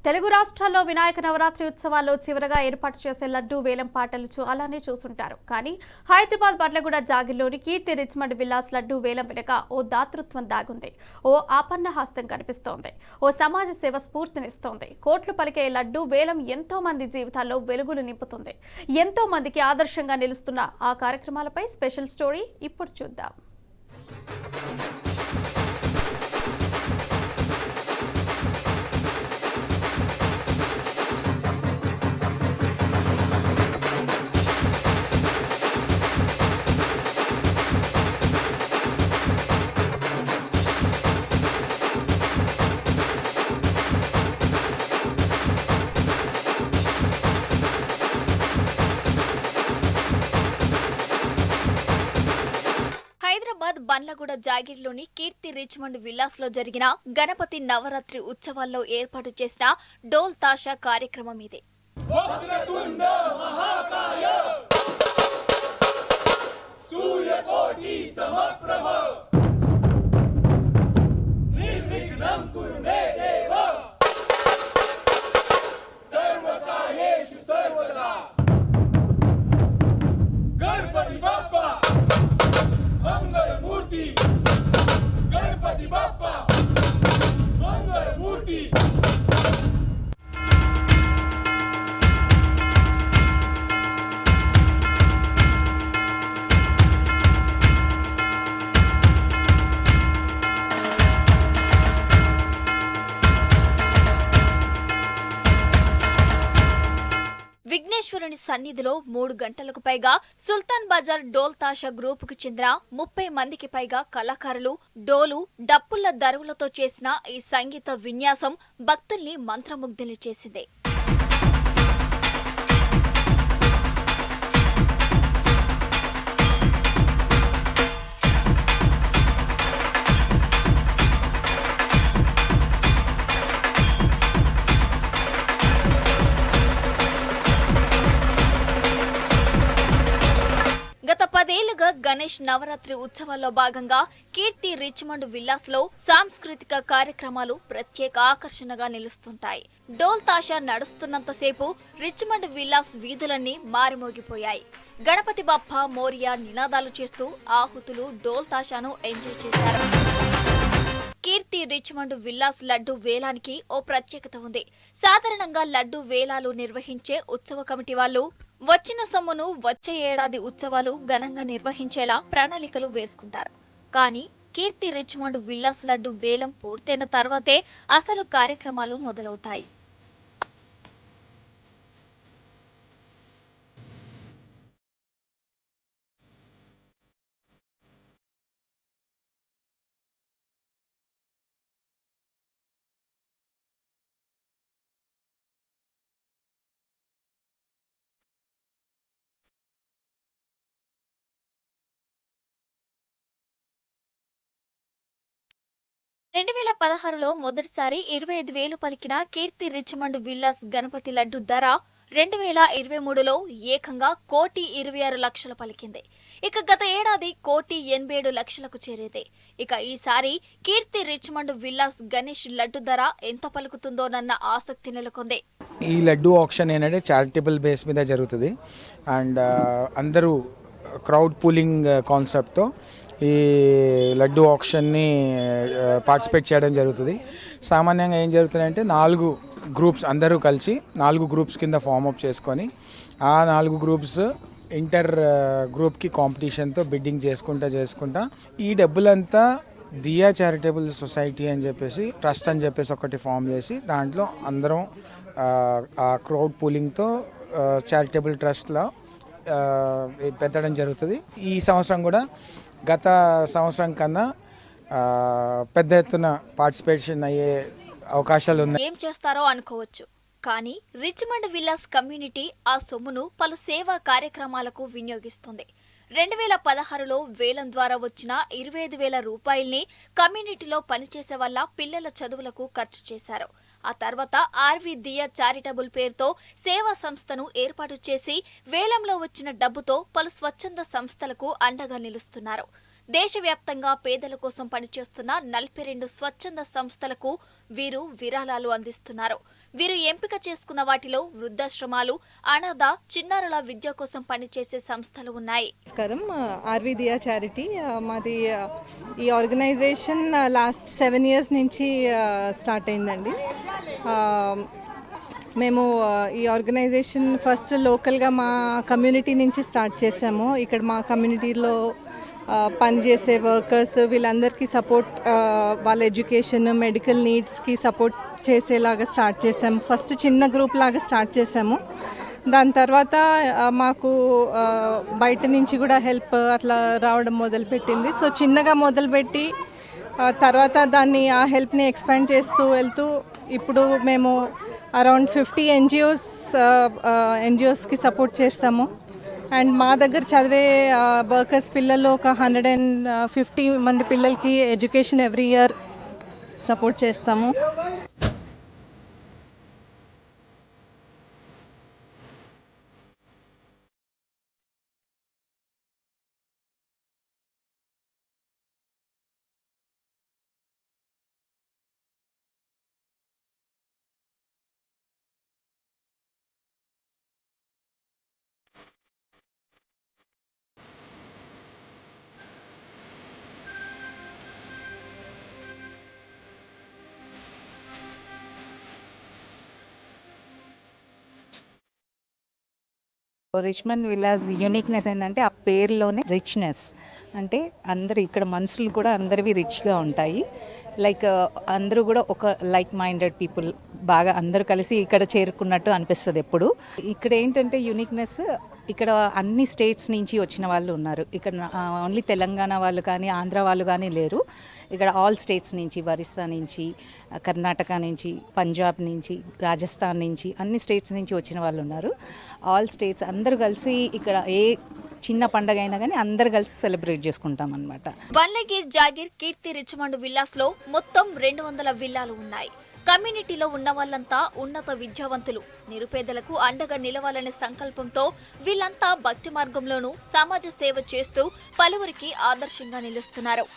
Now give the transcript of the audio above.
తెలుగు రాష్ట్రాల్లో వినాయక నవరాత్రి ఉత్సవాల్లో చివరగా ఏర్పాటు చేసే లడ్డూ వేలం పాటలు అలానే చూస్తుంటారు. కానీ హైదరాబాద్ బండ్లగూడ జాగిర్లోని కీర్తి రిచ్మండ్ విల్లాస్ లడ్డూ వేలం వెనుక ఓ దాతృత్వం దాగుంది. ఓ ఆపన్న హస్తం కనిపిస్తోంది. ఓ సమాజ సేవ స్ఫూర్తినిస్తోంది. కోట్లు పలికే లడ్డూ వేలం ఎంతో మంది జీవితాల్లో వెలుగులు నింపుతుంది. ఎంతో మందికి ఆదర్శంగా నిలుస్తున్న ఆ కార్యక్రమాలపై స్పెషల్ స్టోరీ ఇప్పుడు చూద్దాం. హైదరాబాద్ బండ్లగూడ జాగిర్లోని కీర్తి రిచ్మండ్ విల్లాస్ లో జరిగిన గణపతి నవరాత్రి ఉత్సవాల్లో ఏర్పాటు చేసిన డోల్ తాషా కార్యక్రమం ఇది. విఘ్నేశ్వరుని సన్నిధిలో 3 గంటలకు పైగా సుల్తాన్ బజార్ డోల్ తాషా గ్రూప్ కు చెందిన 30 మందికి పైగా కళాకారులు డోలు డప్పుల దరువులతో చేసిన ఈ సంగీత విన్యాసం భక్తుల్ని మంత్రముగ్ధుల్ని చేసింది. గత 10 ఏళ్లుగా గణేష్ నవరాత్రి ఉత్సవాల్లో భాగంగా కీర్తి రిచ్మండ్ విల్లాస్ లో సాంస్కృతిక కార్యక్రమాలు ప్రత్యేక ఆకర్షణగా నిలుస్తుంటాయి. డోల్ తాషా నడుస్తున్నంతసేపు రిచ్మండ్ విల్లాస్ వీధులన్నీ మారుమోగిపోయాయి. గణపతి బప్పా మోరియా నినాదాలు చేస్తూ ఆహుతులు డోల్ తాషాను ఎంజాయ్ చేశారు. కీర్తి రిచ్మండ్ విల్లాస్ లడ్డు వేలానికి ఓ ప్రత్యేకత ఉంది. సాధారణంగా లడ్డు వేలాలు నిర్వహించే ఉత్సవ కమిటీ వాళ్ళు వచ్చిన సొమ్మును వచ్చే ఏడాది ఉత్సవాలు ఘనంగా నిర్వహించేలా ప్రణాళికలు వేసుకుంటారు. కానీ కీర్తి రిచ్మండ్ విల్లాస్ లడ్డు వేలం పూర్తయిన తర్వాతే అసలు కార్యక్రమాలు మొదలవుతాయి. రెండు 2016లో మొదటిసారి 25,000 పలికిన కీర్తి రిచ్మండ్ విల్లాస్ గణపతి లడ్డు ధర 2023లో ఏకంగా 1,26,00,000 పలికింది. ఇక గత ఏడాది 1,87,00,000కు చేరేది. ఇక ఈసారి కీర్తి రిచ్మండ్ విల్లాస్ గణేష్ లడ్డు ధర ఎంత పలుకుతుందోనన్న ఆసక్తి నెలకొంది. ఈ లడ్డు ఆక్షన్ ఏంటంటే చారిటబుల్ బేస్ మీద జరుగుతుంది అండ్ అందరూ క్రౌడ్ పూలింగ్ కాన్సెప్ట్తో ఈ లడ్డు ఆక్షన్ని పార్టిసిపేట్ చేయడం జరుగుతుంది. సామాన్యంగా ఏం జరుగుతుందంటే 4 గ్రూప్స్ అందరూ కలిసి 4 గ్రూప్స్ కింద ఫార్మప్ చేసుకొని ఆ 4 గ్రూప్స్ ఇంటర్ గ్రూప్కి కాంపిటీషన్తో బిడ్డింగ్ చేసుకుంటా ఈ డబ్బులంతా దియా చారిటబుల్ సొసైటీ అని చెప్పేసి ట్రస్ట్ అని చెప్పేసి ఒకటి ఫామ్ చేసి దాంట్లో అందరం ఆ క్రౌడ్ పూలింగ్తో చారిటబుల్ ట్రస్ట్లో పెట్టడం జరుగుతుంది. ఈ సంవత్సరం కూడా గత సంవత్సరం కన్నా పెద్ద ఎత్తున పార్టిసిపేషన్ అయ్యే అవకాశాలు ఉన్నాయి. ఏం చేస్తారో అనుకోవచ్చు, కానీ రిచ్మండ్ విల్లాస్ కమ్యూనిటీ ఆ సొమ్మును పలు సేవా కార్యక్రమాలకు వినియోగిస్తుంది. 2016లో వేలం ద్వారా వచ్చిన 25,000 రూపాయల్ని కమ్యూనిటీలో పనిచేసే వల్ల పిల్లల చదువులకు ఖర్చు చేశారు. ఆ తర్వాత ఆర్వి దియా చారిటబుల్ పేరుతో సేవా సంస్థను ఏర్పాటు చేసి వేలంలో వచ్చిన డబ్బుతో పలు స్వచ్ఛంద సంస్థలకు అండగా నిలుస్తున్నారు. దేశవ్యాప్తంగా పేదల కోసం పనిచేస్తున్న 42 స్వచ్ఛంద సంస్థలకు వీరు విరాళాలు అందిస్తున్నారు. వీరు ఎంపిక చేసుకున్న వాటిలో వృద్ధాశ్రమాలు, అనాథ, చిన్నారుల విద్య కోసం పనిచేసే సంస్థలు ఉన్నాయి. నమస్కారం, ఆర్వి దియా చారిటీ. మాది ఈ ఆర్గనైజేషన్ లాస్ట్ 7 years నుంచి స్టార్ట్ అయిందండి. మేము ఈ ఆర్గనైజేషన్ ఫస్ట్ లోకల్గా మా కమ్యూనిటీ నుంచి స్టార్ట్ చేసాము. ఇక్కడ మా కమ్యూనిటీలో పనిచేసే వర్కర్స్ వీళ్ళందరికీ సపోర్ట్, వాళ్ళ ఎడ్యుకేషన్, మెడికల్ నీడ్స్కి సపోర్ట్ చేసేలాగా స్టార్ట్ చేసాము. ఫస్ట్ చిన్న గ్రూప్ లాగా స్టార్ట్ చేసాము. దాని తర్వాత మాకు బయట నుంచి కూడా హెల్ప్ అట్లా రావడం మొదలుపెట్టింది. సో చిన్నగా మొదలుపెట్టి తర్వాత దాన్ని ఆ హెల్ప్ని ఎక్స్పాండ్ చేస్తూ వెళ్తూ ఇప్పుడు మేము అరౌండ్ 50 ఎన్జిఓస్కి సపోర్ట్ చేస్తాము. అండ్ మా దగ్గర చదివే వర్కర్స్ పిల్లలు ఒక 150 మంది పిల్లలకి ఎడ్యుకేషన్ ఎవ్రీ ఇయర్ సపోర్ట్ చేస్తాము. రిచ్మండ్ విలాస్ యూనిక్నెస్ ఏంటంటే ఆ పేరులోనే రిచ్నెస్, అంటే అందరు ఇక్కడ మనుషులు కూడా అందరివి రిచ్గా ఉంటాయి. లైక్ అందరూ కూడా ఒక లైక్ మైండెడ్ పీపుల్ బాగా అందరూ కలిసి ఇక్కడ చేరుకున్నట్టు అనిపిస్తుంది ఎప్పుడు. ఇక్కడ ఏంటంటే యూనిక్నెస్, ఇక్కడ అన్ని స్టేట్స్ నుంచి వచ్చిన వాళ్ళు ఉన్నారు. ఇక్కడ ఓన్లీ తెలంగాణ వాళ్ళు కానీ ఆంధ్ర వాళ్ళు కానీ లేరు. ఇక్కడ ఆల్ స్టేట్స్ నుంచి, ఒరిస్సా నుంచి, కర్ణాటక నుంచి, పంజాబ్ నుంచి, రాజస్థాన్ నుంచి, అన్ని స్టేట్స్ నుంచి వచ్చిన వాళ్ళు ఉన్నారు. ఆల్ స్టేట్స్ అందరూ కలిసి ఇక్కడ ఏ చిన్న పండగ అయినా కానీ అందరు కలిసి సెలబ్రేట్ చేసుకుంటాం అన్నమాట. వన్లగిర్ జాగీర్ కీర్తి రిచ్మండ్ విల్లాస్ లో మొత్తం 200 విల్లాలు ఉన్నాయి. కమ్యూనిటీలో ఉన్న వాళ్ళంతా ఉన్నత విద్యావంతులు, నిరుపేదలకు అండగా నిలవాలనే సంకల్పంతో వీళ్ళంతా భక్తి మార్గంలోనూ సమాజ సేవ చేస్తూ పలువురికి ఆదర్శంగా నిలుస్తున్నారు.